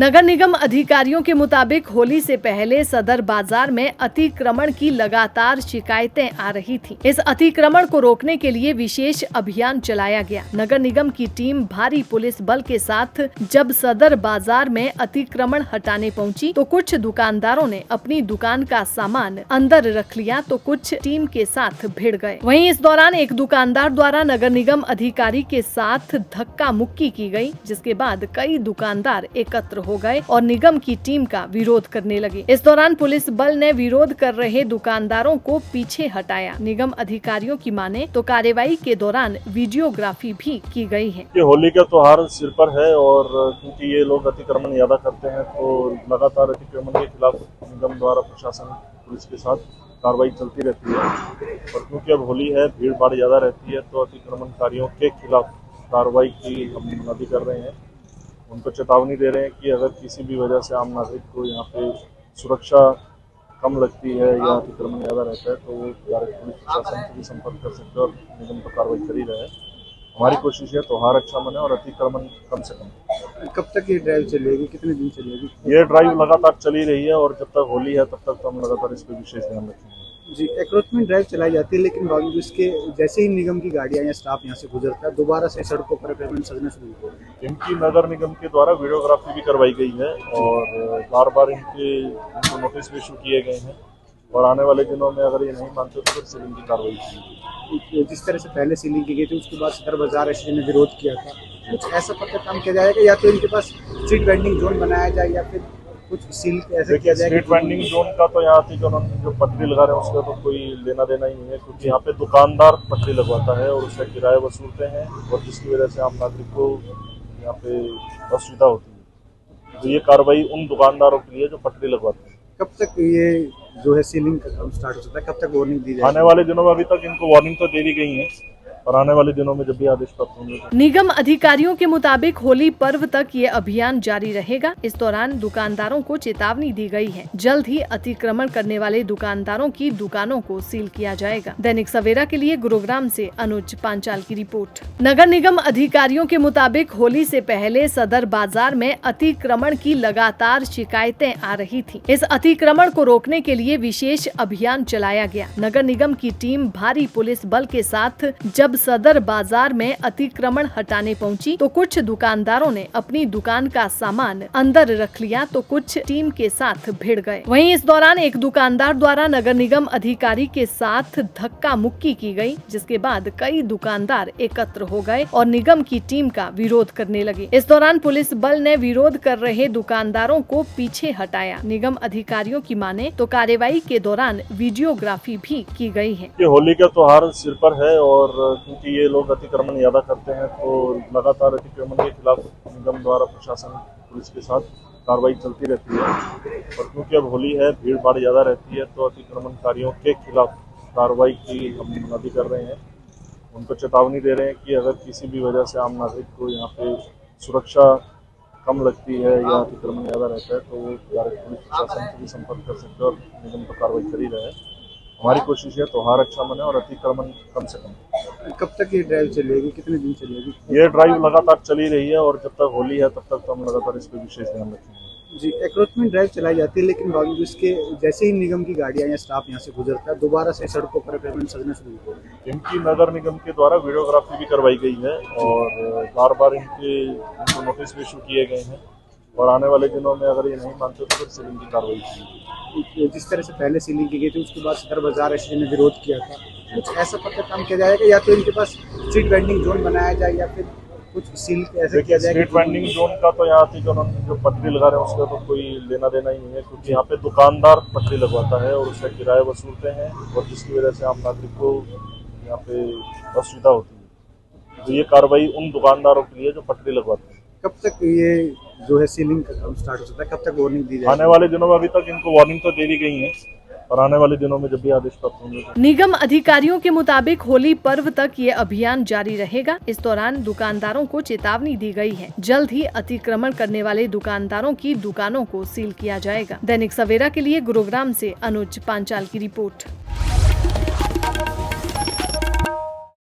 नगर निगम अधिकारियों के मुताबिक होली से पहले सदर बाजार में अतिक्रमण की लगातार शिकायतें आ रही थी। इस अतिक्रमण को रोकने के लिए विशेष अभियान चलाया गया। नगर निगम की टीम भारी पुलिस बल के साथ जब सदर बाजार में अतिक्रमण हटाने पहुंची तो कुछ दुकानदारों ने अपनी दुकान का सामान अंदर रख लिया तो कुछ टीम के साथ भिड़ गए। वहीं इस दौरान एक दुकानदार द्वारा नगर निगम अधिकारी के साथ धक्का मुक्की की गई, जिसके बाद कई दुकानदार एकत्र हो गए और निगम की टीम का विरोध करने लगे। इस दौरान पुलिस बल ने विरोध कर रहे दुकानदारों को पीछे हटाया। निगम अधिकारियों की माने तो कार्रवाई के दौरान वीडियोग्राफी भी की गई है। ये होली का त्योहार सिर पर है और क्योंकि ये लोग अतिक्रमण ज्यादा करते हैं तो लगातार अतिक्रमण के खिलाफ निगम द्वारा प्रशासन पुलिस के साथ कार्रवाई चलती रहती है। और क्योंकि अब होली है, भीड़ भाड़ ज्यादा रहती है तो अतिक्रमणकारियों के खिलाफ कार्रवाई की हम अभी कर रहे हैं। उनको चेतावनी दे रहे हैं कि अगर किसी भी वजह से आम नागरिक को यहाँ पे सुरक्षा कम लगती है या अतिक्रमण ज़्यादा रहता है तो वो डायरेक्ट पुलिस प्रशासन से भी संपर्क कर सकते हैं और निगम पर कार्रवाई कर ही रहे हैं। हमारी कोशिश है त्योहार अच्छा मने और अतिक्रमण कम से कम। कब तक ये ड्राइव चलेगी, कितने दिन चलेगी? ये ड्राइव लगातार चली रही है और जब तक होली है तब तक तो हम लगातार इस पर विशेष ध्यान रखेंगे। जी, एंक्रोचमेंट ड्राइव चलाई जाती है लेकिन बावजूद इसके जैसे ही निगम की गाड़ियां या स्टाफ यहाँ से गुजरता है दोबारा से सड़कों पर अतिक्रमण सजना शुरू हो गया। इनकी नगर निगम के द्वारा वीडियोग्राफी भी करवाई गई है और बार बार इनको नोटिस भी इशू किए गए हैं और आने वाले दिनों में अगर ये नहीं मानते तो फिर सीलिंग की कार्रवाई की। जिस तरह से पहले सीलिंग की गई थी उसके बाद सदर बाजार एसोसिएशन ने विरोध किया था, कुछ ऐसा पक्का काम किया जाएगा या तो इनके पास स्ट्रीट वेंडिंग जोन बनाया जाए या फिर कुछ सील ऐसे किया जाएगा? स्ट्रीट वेंडिंग जोन का तो यहाँ थी उन्होंने जो पटरी लगा रहे हैं उसका तो कोई लेना देना ही नहीं है, क्योंकि यहाँ पे दुकानदार पटरी लगवाता है और उसका किराया वसूलते हैं और जिसकी वजह से आम नागरिक को यहाँ पे असुविधा होती है। तो ये कार्रवाई उन दुकानदारों के लिए जो पटरी लगवाते हैं। कब तक ये जो है सीलिंग का काम स्टार्ट हो सकता है, कब तक वार्निंग दी जाएगी? आने वाले दिनों में अभी तक इनको वार्निंग तो दे दी गई है और आने वाले दिनों में जब भी आदेश प्राप्त होंगे। निगम अधिकारियों के मुताबिक होली पर्व तक ये अभियान जारी रहेगा। इस दौरान दुकानदारों को चेतावनी दी गई है। जल्द ही अतिक्रमण करने वाले दुकानदारों की दुकानों को सील किया जाएगा। दैनिक सवेरा के लिए गुरुग्राम से अनुज पांचाल की रिपोर्ट। नगर निगम अधिकारियों के मुताबिक होली से पहले सदर बाजार में अतिक्रमण की लगातार शिकायतें आ रही थी। इस अतिक्रमण को रोकने के लिए विशेष अभियान चलाया गया। नगर निगम की टीम भारी पुलिस बल के साथ जब सदर बाजार में अतिक्रमण हटाने पहुंची तो कुछ दुकानदारों ने अपनी दुकान का सामान अंदर रख लिया तो कुछ टीम के साथ भिड़ गए। वहीं इस दौरान एक दुकानदार द्वारा नगर निगम अधिकारी के साथ धक्का मुक्की की गई, जिसके बाद कई दुकानदार एकत्र हो गए और निगम की टीम का विरोध करने लगे। इस दौरान पुलिस बल ने विरोध कर रहे दुकानदारों को पीछे हटाया। निगम अधिकारियों की माने तो कार्रवाई के दौरान वीडियोग्राफी भी की गई है। ये होली का त्योहार सिर पर है और क्योंकि ये लोग अतिक्रमण ज्यादा करते हैं तो लगातार अतिक्रमण के खिलाफ निगम द्वारा प्रशासन पुलिस के साथ कार्रवाई चलती रहती है। और क्योंकि अब होली है, भीड़ भाड़ ज्यादा रहती है तो अतिक्रमणकारियों के खिलाफ कार्रवाई की हम अभी कर रहे हैं। उनको चेतावनी दे रहे हैं कि अगर किसी भी वजह से आम नागरिक को यहाँ पे सुरक्षा कम लगती है या अतिक्रमण ज्यादा रहता है तो वो डायरेक्ट पुलिस प्रशासन से भी संपर्क कर सकते हैं और निगम पर कार्रवाई कर ही रहे हैं। हमारी कोशिश है त्योहार अच्छा मने और अतिक्रमण कम से कम। कब तक ये ड्राइव चलेगी, कितने दिन चलेगी? ये ड्राइव लगातार चली रही है और जब तक होली है तब तक तो हम लगातार इस पर विशेष ध्यान रखेंगे। जी, एंक्रोचमेंट ड्राइव चलाई जाती है लेकिन बावजूद इसके जैसे ही निगम की गाड़ियां या स्टाफ यहाँ से गुजरता है दोबारा से सड़कों पर अतिक्रमण सजना शुरू हो गया। इनकी नगर निगम के द्वारा वीडियोग्राफी भी करवाई गई है और बार बार इनको नोटिस भी इशू किए गए हैं और आने वाले दिनों में अगर ये नहीं मानते तो फिर सीलिंग की कार्रवाई की। जिस तरह से पहले सीलिंग की गई थी उसके बाद सदर बाजार एसोसिएशन ने विरोध किया था, कुछ ऐसा पक्का काम किया जाएगा या तो इनके पास स्ट्रीट वेंडिंग जोन बनाया जाए या फिर कुछ सील ऐसे किया जाएगा? स्ट्रीट वेंडिंग जोन का तो यहाँ थी उन्होंने जो पटरी लगा रहे हैं उसका तो कोई लेना देना ही नहीं है, क्योंकि यहाँ पे दुकानदार पटरी लगवाता है और उसका किराया वसूलते हैं और जिसकी वजह से आम नागरिक को यहाँ पे असुविधा होती है। तो ये कार्रवाई उन दुकानदारों के लिए जो पटरी लगवाते हैं। कब तक ये जो है सीलिंग का काम स्टार्ट हो सकता है, कब तक वार्निंग दी जाएगी? आने वाले दिनों में अभी तक इनको वार्निंग तो दे दी गई है और आने वाले दिनों में जब भी आदेश प्राप्त होंगे। निगम अधिकारियों के मुताबिक होली पर्व तक ये अभियान जारी रहेगा। इस दौरान दुकानदारों को चेतावनी दी गई है। जल्द ही अतिक्रमण करने वाले दुकानदारों की दुकानों को सील किया जाएगा। दैनिक सवेरा के लिए गुरुग्राम से अनुज पांचाल की रिपोर्ट।